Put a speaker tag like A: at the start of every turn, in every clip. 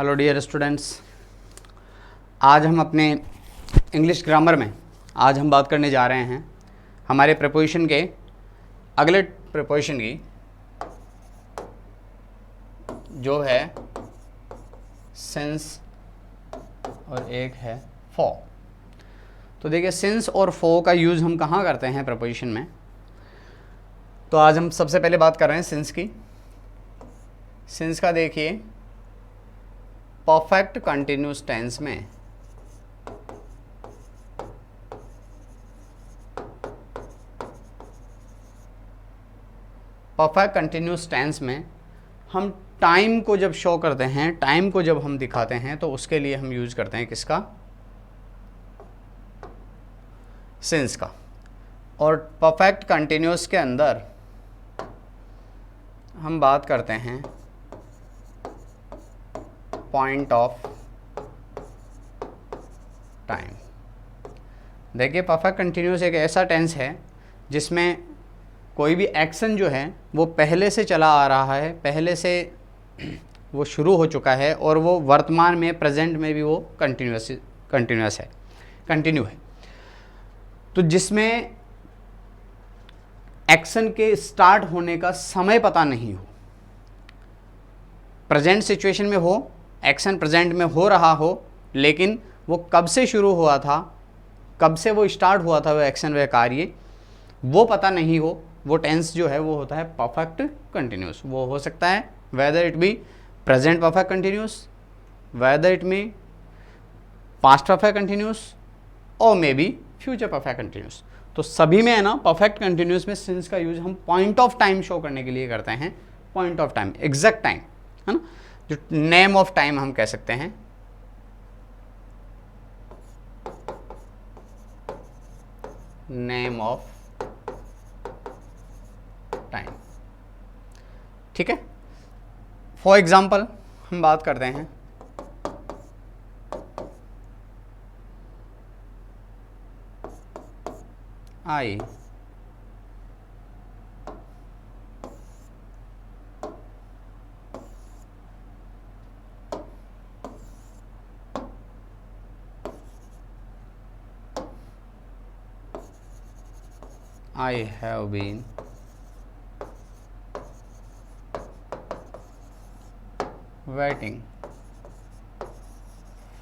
A: Hello dear students, आज हम अपने इंग्लिश ग्रामर में आज हम बात करने जा रहे हैं हमारे प्रीपोजिशन के अगले प्रीपोजिशन की, जो है सिंस और एक है फॉर। तो देखिए, सिंस और फॉर का यूज़ हम कहाँ करते हैं प्रीपोजिशन में। तो आज हम सबसे पहले बात कर रहे हैं सिंस की। सिंस का देखिए, परफेक्ट कंटिन्यूस टेंस में परफेक्ट कंटिन्यूस टेंस में हम टाइम को जब शो करते हैं, टाइम को जब हम दिखाते हैं, तो उसके लिए हम यूज करते हैं किसका? सिंस का। और परफेक्ट कंटिन्यूस के अंदर हम बात करते हैं पॉइंट ऑफ टाइम। देखिए, परफेक्ट कंटिन्यूस एक ऐसा टेंस है जिसमें कोई भी एक्शन जो है वो पहले से चला आ रहा है, पहले से वो शुरू हो चुका है और वो वर्तमान में, प्रेजेंट में भी वो कंटिन्यूस है, कंटिन्यू है। तो जिसमें एक्शन के स्टार्ट होने का समय पता नहीं हो, प्रेजेंट सिचुएशन में हो, एक्शन प्रेजेंट में हो रहा हो, लेकिन वो कब से शुरू हुआ था, कब से वो स्टार्ट हुआ था, वो एक्शन, वह कार्य, वो पता नहीं हो, वो टेंस जो है वो होता है परफेक्ट कंटिन्यूस। वो हो सकता है whether it be present perfect continuous, whether it may past perfect continuous, और may be future perfect continuous. तो सभी में है ना, परफेक्ट कंटिन्यूस में सिंस का यूज हम पॉइंट ऑफ टाइम शो करने के लिए करते हैं। Point of time, exact time, है ना, जो नेम ऑफ टाइम हम कह सकते हैं। नेम ऑफ टाइम, ठीक है। फॉर एग्जाम्पल हम बात करते हैं आई have been waiting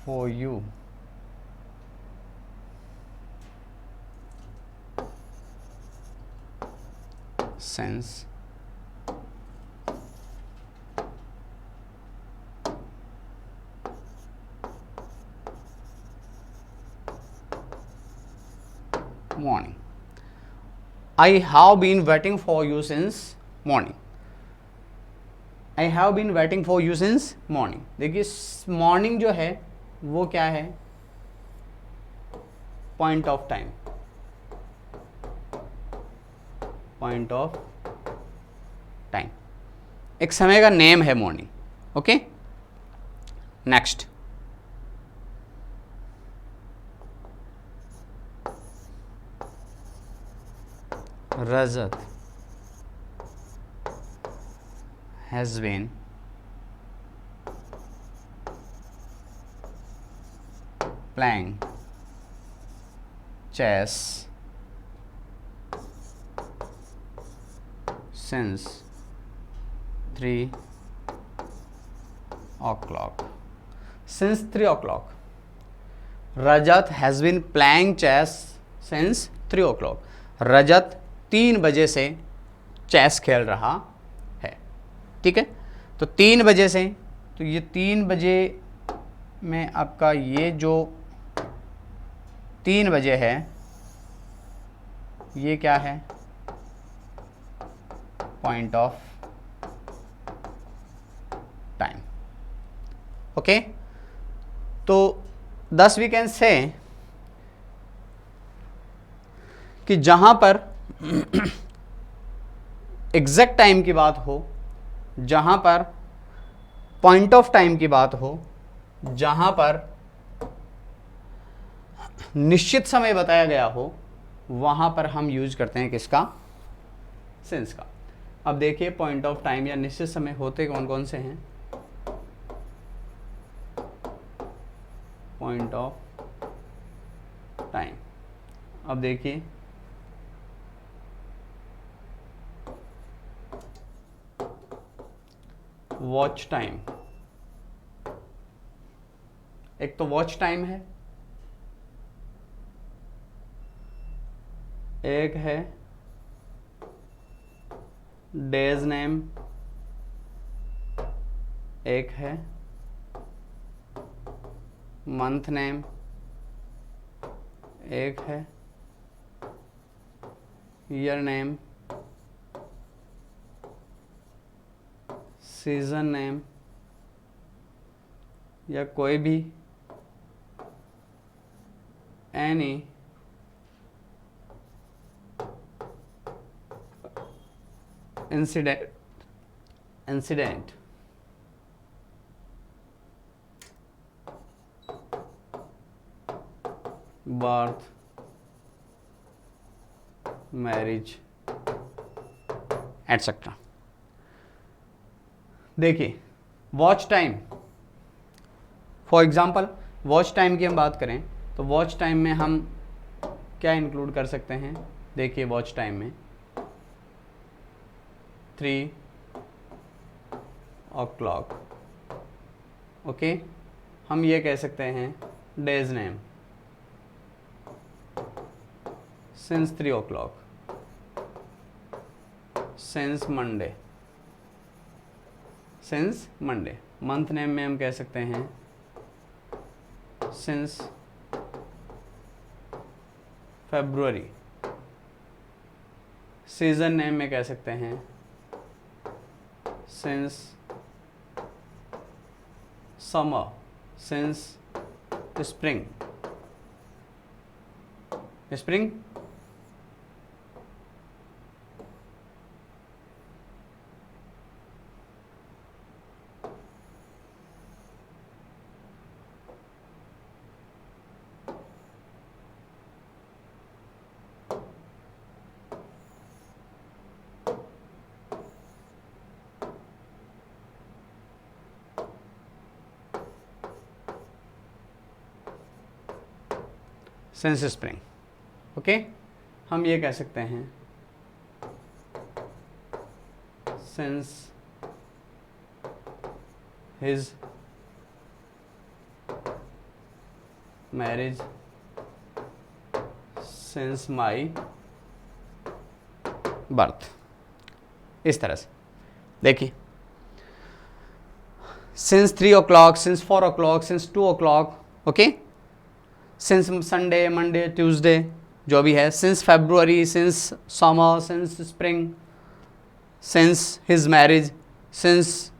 A: for you since morning. I have been waiting for you since morning. I have been waiting for you since morning. देखिए, मॉर्निंग जो है वो क्या है? Point of time, point of time, एक समय का नेम है morning. Okay, next Rajat has been playing chess since 3 o'clock. Since 3 o'clock. Rajat has been playing chess since 3 o'clock. रजत 3 बजे से चेस खेल रहा है, ठीक है। तो 3 बजे से, तो ये 3 बजे में आपका ये जो 3 बजे है, ये क्या है? Point of time. ओके, तो thus we can say कि जहां पर एग्जैक्ट टाइम की बात हो, जहां पर पॉइंट ऑफ टाइम की बात हो, जहां पर निश्चित समय बताया गया हो, वहां पर हम यूज करते हैं किसका? सिंस का। अब देखिए, पॉइंट ऑफ टाइम या निश्चित समय होते कौन कौन से हैं? Point of time. अब देखिए वॉच टाइम, एक तो वॉच टाइम है, एक है डेज नेम, एक है मंथ नेम, एक है ईयर नेम, सीजन नेम, या कोई भी any incident birth, marriage etcetera. देखिए watch time, for example watch time की हम बात करें तो वॉच टाइम में हम क्या इंक्लूड कर सकते हैं। देखिए वॉच टाइम में 3 o'clock, ओके। हम ये कह सकते हैं days name since 3 o'clock, since Monday, since Monday. Month name में हम कह सकते हैं सिंस फरवरी। सीजन नेम में कह सकते हैं since summer, since spring, spring. Since spring, okay. हम ये कह सकते हैं since his marriage, since my birth. इस तरह से देखिए since 3 o'clock, since 4 o'clock, since 2 o'clock, okay. Since Sunday, Monday, Tuesday जो भी है, since February, since summer, since spring, since his marriage, since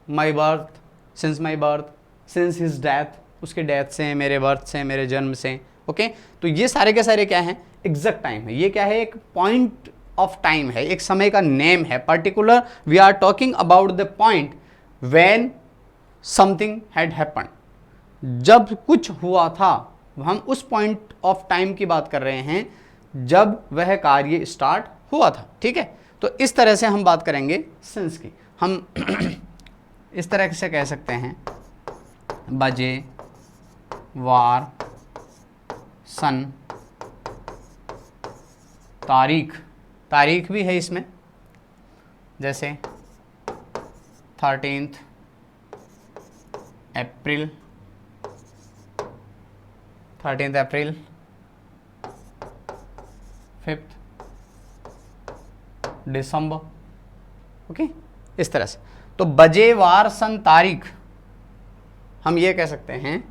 A: my birth, since my birth, since his death, उसके death से, मेरे बर्थ से, मेरे जन्म से, ओके। तो ये सारे के सारे क्या हैं, एग्जैक्ट टाइम है। ये क्या है, एक पॉइंट ऑफ टाइम है, एक समय का नेम है, particular. We are talking about the point when something had happen. जब कुछ हुआ था, हम उस पॉइंट ऑफ टाइम की बात कर रहे हैं जब वह कार्य स्टार्ट हुआ था, ठीक है। तो इस तरह से हम बात करेंगे सिंस की। हम इस तरह से कह सकते हैं बजे, वार, सन, तारीख। तारीख भी है इसमें, जैसे 13 अप्रैल, 13 अप्रैल, 5 दिसंबर, ओके। इस तरह से तो बजे, वार, सन, तारीख, हम ये कह सकते हैं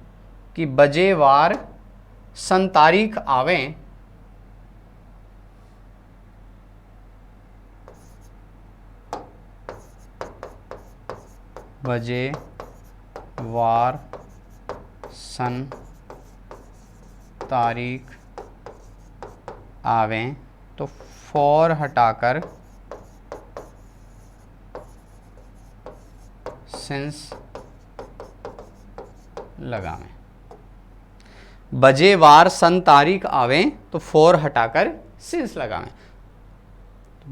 A: कि बजे, वार, सन, तारीख आवें बजे, वार, सन, तारीख आवें तो फॉर हटाकर सिंस लगावें। बजे, वार, सन, तारीख आवें तो फॉर हटाकर सिंस लगावें।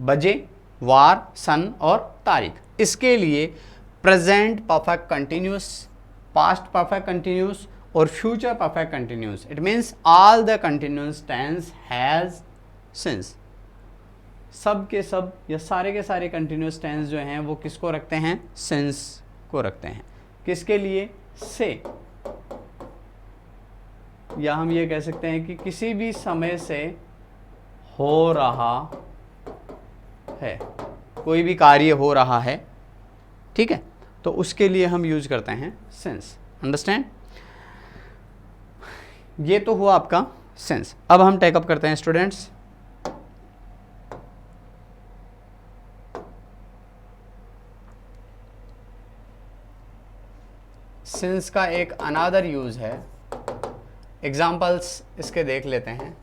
A: बजे, वार, सन और तारीख, इसके लिए present perfect continuous, past perfect continuous और future perfect continuous, it means all the continuous tense has since. सब के सब या सारे के सारे कंटिन्यूस टेंस जो हैं वो किसको रखते हैं? सिंस को रखते हैं। किसके लिए? से, या हम ये कह सकते हैं कि किसी भी समय से हो रहा है, कोई भी कार्य हो रहा है, ठीक है, तो उसके लिए हम यूज करते हैं सिंस। अंडरस्टैंड? ये तो हुआ आपका सिंस। अब हम टेकअप करते हैं स्टूडेंट्स सिंस का एक अनादर यूज है। एग्जाम्पल्स इसके देख लेते हैं।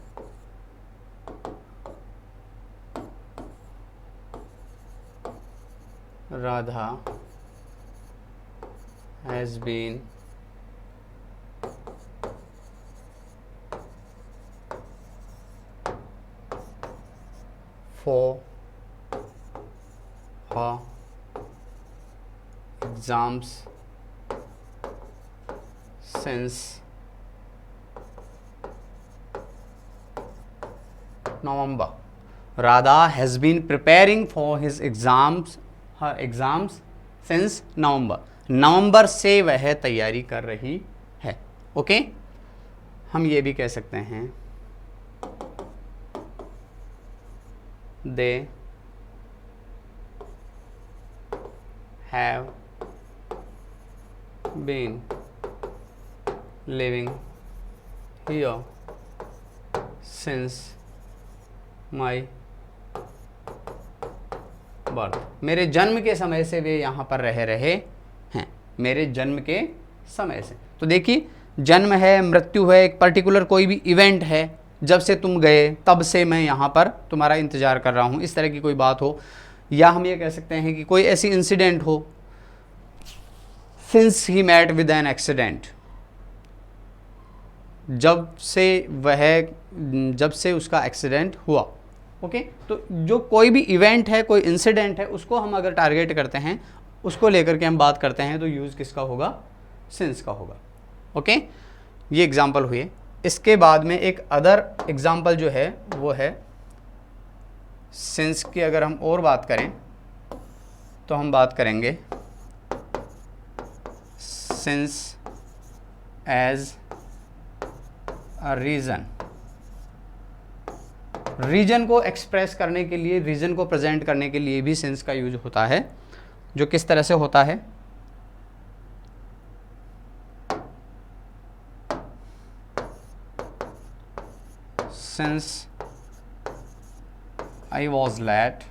A: Radha has been for her exams since November. Radha has been preparing for her exams since November. नवंबर से वह तैयारी कर रही है। ओके, हम ये भी कह सकते हैं they have been living here since my birth. मेरे जन्म के समय से वे यहाँ पर रह रहे हैं, मेरे जन्म के समय से। तो देखिए, जन्म है, मृत्यु है, एक पर्टिकुलर कोई भी इवेंट है, जब से तुम गए तब से मैं यहाँ पर तुम्हारा इंतज़ार कर रहा हूँ, इस तरह की कोई बात हो। या हम ये कह सकते हैं कि कोई ऐसी इंसिडेंट हो, since he met with an accident, जब से उसका एक्सीडेंट हुआ। ओके, तो जो कोई भी इवेंट है, कोई इंसिडेंट है, उसको हम अगर टारगेट करते हैं, उसको लेकर के हम बात करते हैं, तो यूज़ किसका होगा? सिंस का होगा। ओके, ये एग्जाम्पल हुए। इसके बाद में एक अदर एग्जाम्पल जो है वो है सिंस की। अगर हम और बात करें तो हम बात करेंगे since as a reason. Reason को एक्सप्रेस करने के लिए, रीजन को प्रेजेंट करने के लिए भी सिंस का यूज होता है। जो किस तरह से होता है? Since I was late,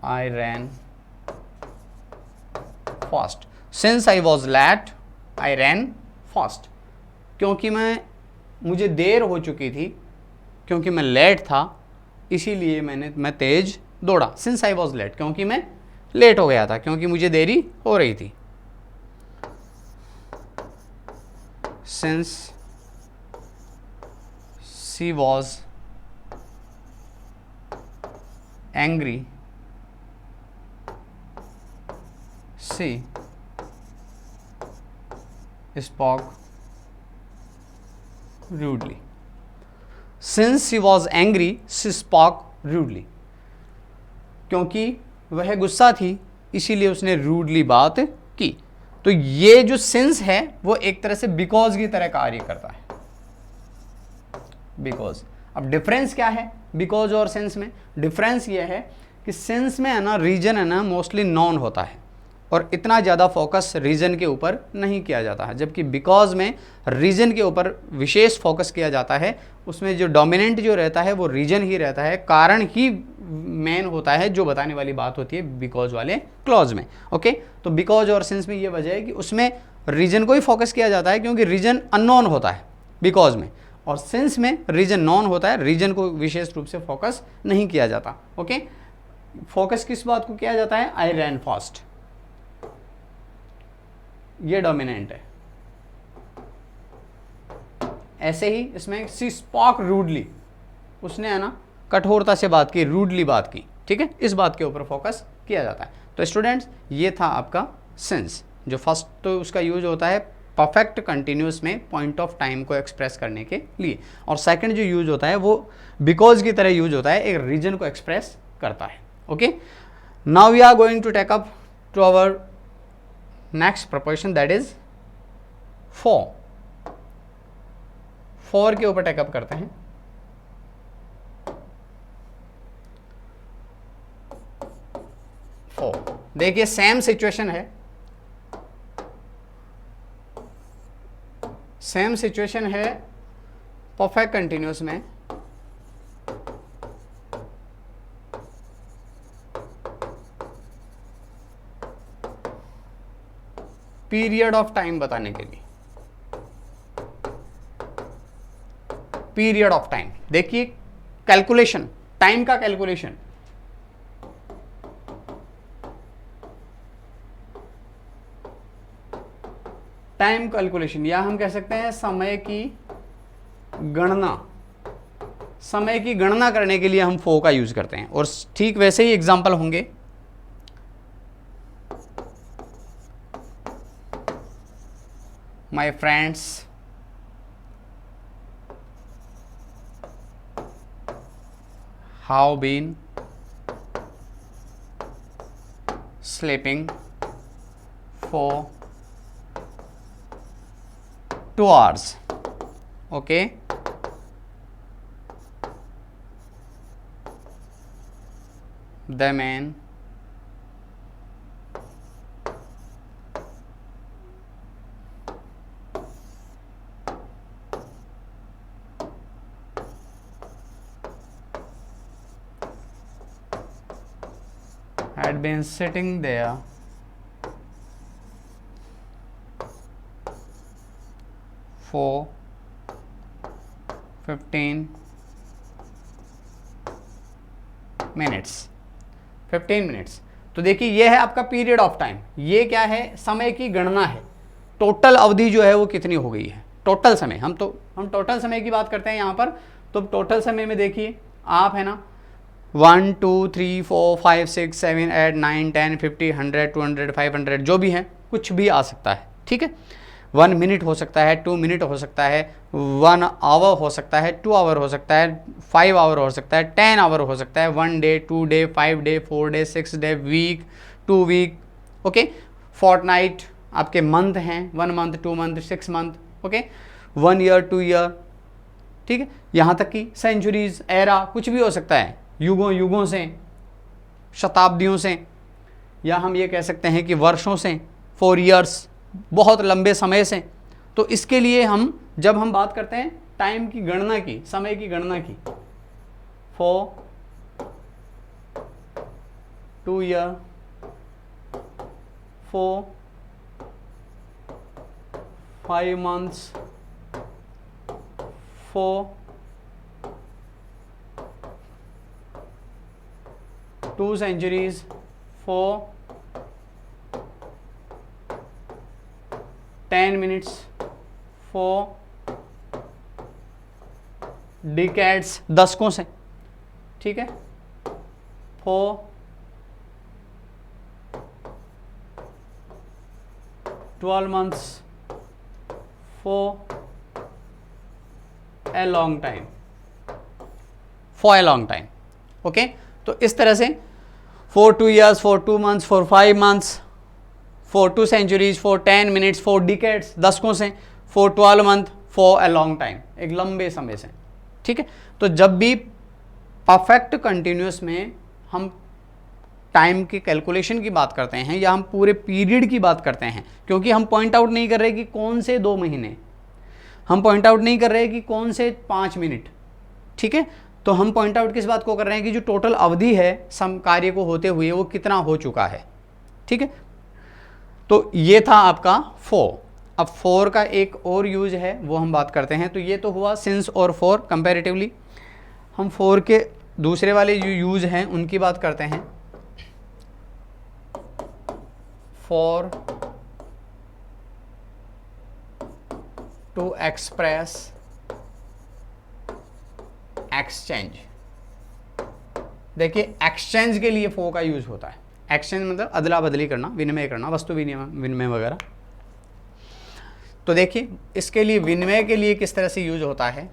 A: I ran fast. Since I was late, I ran fast. क्योंकि मुझे देर हो चुकी थी, क्योंकि मैं लेट था, इसीलिए मैं तेज दौड़ा। सिंस आई वॉज लेट, क्योंकि मैं लेट हो गया था, क्योंकि मुझे देरी हो रही थी। Since she was angry, she spoke rudely. Since she was angry, she spoke rudely. क्योंकि वह गुस्सा थी, इसीलिए उसने रूडली बात की। तो ये जो सिंस है वो एक तरह से बिकॉज की तरह कार्य करता है। बिकॉज, अब डिफरेंस क्या है बिकॉज और सिंस में? डिफरेंस ये है कि सिंस में है ना, रीजन है ना, मोस्टली नॉन होता है और इतना ज़्यादा फोकस रीजन के ऊपर नहीं किया जाता है, जबकि बिकॉज में रीजन के ऊपर विशेष फोकस किया जाता है। उसमें जो डोमिनेंट जो रहता है वो रीजन ही रहता है, कारण ही मेन होता है, जो बताने वाली बात होती है बिकॉज वाले क्लॉज में। ओके, तो बिकॉज और सिंस में ये वजह है कि उसमें रीजन को ही फोकस किया जाता है, क्योंकि रीजन अननोन होता है बिकॉज में, और सिंस में रीजन नॉन होता है, रीजन को विशेष रूप से फोकस नहीं किया जाता। ओके, फोकस किस बात को किया जाता है? आई रैन फास्ट, ये डोमिनेंट है। ऐसे ही इसमें सी स्पॉक रूडली, उसने है ना कठोरता से बात की, रूडली बात की, ठीक है, इस बात के ऊपर फोकस किया जाता है। तो स्टूडेंट्स ये था आपका सिंस। जो फर्स्ट तो उसका यूज होता है परफेक्ट कंटिन्यूस में पॉइंट ऑफ टाइम को एक्सप्रेस करने के लिए, और सेकंड जो यूज होता है वो बिकॉज की तरह यूज होता है, एक रीजन को एक्सप्रेस करता है। Okay, now we are going to take up to our next proposition, that is for. For के ऊपर टेकअप करते हैं। फॉर देखिए सेम सिचुएशन है, सेम सिचुएशन है परफेक्ट कंटिन्यूस में, पीरियड ऑफ टाइम बताने के लिए। पीरियड ऑफ टाइम देखिए, कैलकुलेशन, टाइम का कैलकुलेशन, टाइम कैलकुलेशन, या हम कह सकते हैं समय की गणना। समय की गणना करने के लिए हम फॉर का यूज करते हैं, और ठीक वैसे ही एग्जांपल होंगे। My friends have been sleeping for 2 hours. Okay, the man had been sitting there for 15 minutes। 15 minutes. तो देखिए ये है आपका पीरियड ऑफ टाइम। ये क्या है? समय की गणना है, टोटल अवधि जो है वो कितनी हो गई है, टोटल समय। हम टोटल समय की बात करते हैं यहाँ पर। तो टोटल समय में देखिए आप है ना 1 2 3 4 5 6 7 8 9 10 50 100 200 500 जो भी है, कुछ भी आ सकता है, ठीक है। 1 मिनट हो सकता है, 2 मिनट हो सकता है, 1 आवर हो सकता है, 2 आवर हो सकता है, 5 आवर हो सकता है, 10 आवर हो सकता है, 1 day, 2 day, 5 day, 4 day, 6 day, week, 2 week, okay. Fortnight आपके मंथ हैं, 1 month, 2 month, 6 month, okay. 1 year, 2 year, ठीक है। यहाँ तक कि सेंचुरीज, एरा, कुछ भी हो सकता है, युगों युगों से, शताब्दियों से, या हम ये कह सकते हैं कि वर्षों से, 4 ईयर्स, बहुत लंबे समय से। तो इसके लिए हम जब हम बात करते हैं टाइम की गणना की, समय की गणना की, for 2 year, for 5 months, for 2 centuries, for 10 minutes, for decades, दशकों से, ठीक है, for 12 months, for a long time, for a long time, okay। तो इस तरह से for 2 years, for 2 months, for 5 months, for 2 centuries, for 10 minutes, for decades, दशकों से, for 12 month, for a long time, एक लंबे समय से, ठीक है। तो जब भी परफेक्ट कंटिन्यूस में हम टाइम की कैलकुलेशन की बात करते हैं, या हम पूरे पीरियड की बात करते हैं, क्योंकि हम पॉइंट आउट नहीं कर रहे कि कौन से 2 महीने, हम पॉइंट आउट नहीं कर रहे कि कौन से 5 मिनट, ठीक है। तो हम पॉइंट आउट किस बात को कर रहे हैं कि जो टोटल अवधि है सम कार्य को होते हुए वो कितना हो चुका है, ठीक है। तो ये था आपका फॉर। अब फॉर का एक और यूज है वो हम बात करते हैं। तो ये तो हुआ सिंस और फॉर कंपैरेटिवली। हम फॉर के दूसरे वाले जो यूज हैं उनकी बात करते हैं। फॉर टू एक्सप्रेस एक्सचेंज, देखिए एक्सचेंज के लिए फॉर का यूज होता है। एक्सचेंज मतलब अदला बदली करना, विनिमय करना, वस्तु विनिमय वगैरह। तो देखिए इसके लिए विनिमय के लिए किस तरह से यूज होता है,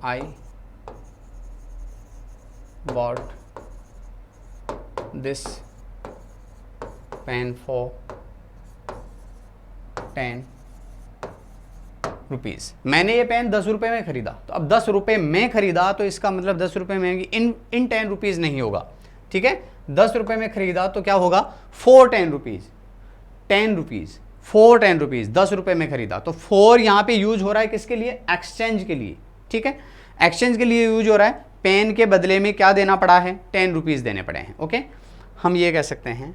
A: I bought this pen for 10 rupees. मैंने ये पेन 10 रुपये में खरीदा, तो अब 10 रुपये में खरीदा तो इसका मतलब 10 रुपये में इन 10 रुपीज़ नहीं होगा, ठीक है। 10 रुपये में खरीदा तो क्या होगा, 4 10 रुपीज़, 10 रुपीज़, 4 10 रुपीज़, 10 रुपये में खरीदा। तो 4 यहाँ पे यूज हो रहा है किसके लिए, एक्सचेंज के लिए, ठीक है। एक्सचेंज के लिए यूज हो रहा है, पेन के बदले में क्या देना पड़ा है, 10 रुपीज़ देने पड़े हैं, ओके। हम ये कह सकते हैं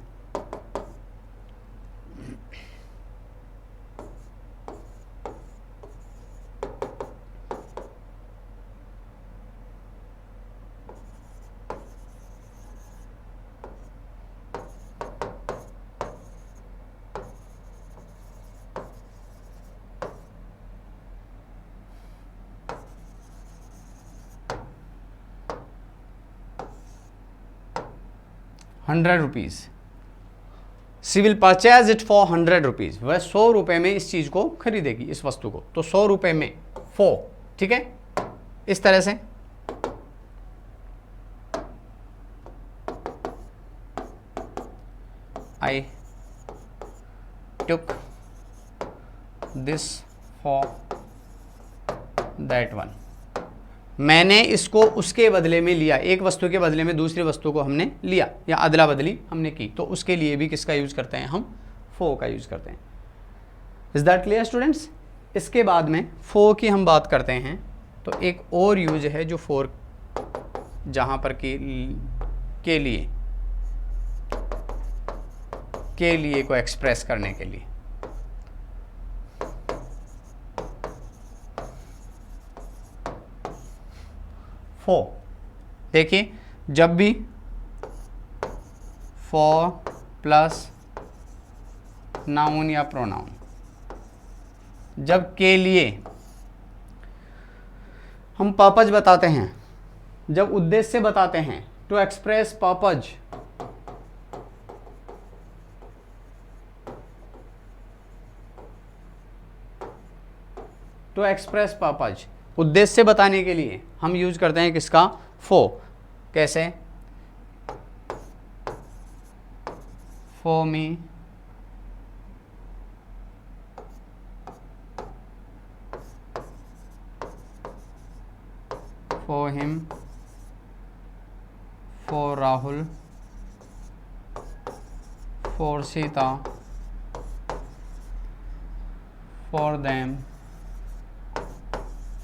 A: ₹100, she will purchase it for 100 rupees. वह 100 रुपये में इस चीज़ को खरीदेगी, इस वस्तु को। तो 100 रुपये में 4, ठीक है, इस तरह से। I took this for that one, मैंने इसको उसके बदले में लिया, एक वस्तु के बदले में दूसरी वस्तु को हमने लिया या अदला बदली हमने की, तो उसके लिए भी किसका यूज करते हैं हम, फॉर का यूज करते हैं। Is that clear students. इसके बाद में फॉर की हम बात करते हैं, तो एक और यूज है जो फॉर, जहां पर के लिए को एक्सप्रेस करने के लिए। फॉर, देखिए जब भी फॉर प्लस नाउन या प्रोनाउन, जब के लिए हम पर्पज बताते हैं, जब उद्देश्य बताते हैं, to express purpose, to express purpose, उद्देश्य बताने के लिए हम यूज करते हैं किसका, फॉर। कैसे, for me, for him, for Rahul, for Sita, for them,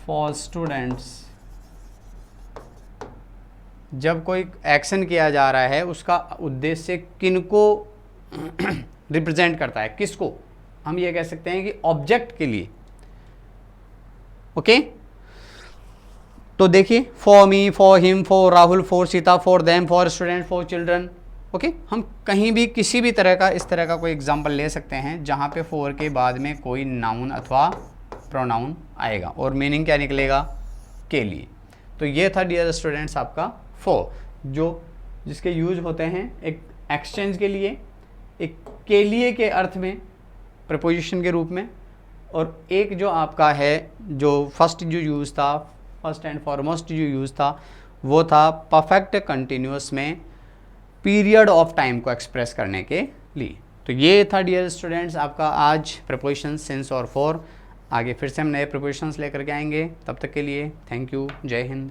A: for students. जब कोई एक्शन किया जा रहा है उसका उद्देश्य किनको रिप्रेजेंट करता है, किसको, हम ये कह सकते हैं कि ऑब्जेक्ट के लिए, ओके। तो देखिए for me, for him, for Rahul, for Sita, for them, for student, for children, okay. हम कहीं भी किसी भी तरह का इस तरह का कोई एग्जाम्पल ले सकते हैं जहाँ पे फॉर के बाद में कोई नाउन अथवा प्रोनाउन आएगा और मीनिंग क्या निकलेगा, के लिए। तो ये था डियर स्टूडेंट्स आपका फॉर, जो जिसके यूज होते हैं एक एक्सचेंज के लिए, एक के लिए के अर्थ में प्रपोजिशन के रूप में, और एक जो आपका है जो फर्स्ट जो यूज़ था, फर्स्ट एंड फॉरमोस्ट जो यूज़ था वो था परफेक्ट कंटिन्यूअस में पीरियड ऑफ टाइम को एक्सप्रेस करने के लिए। तो ये था डियर स्टूडेंट्स आपका आज प्रपोजिशन, सिंस और फॉर। आगे फिर से हम नए प्रपोजिशंस लेकर के आएंगे, तब तक के लिए थैंक यू, जय हिंद।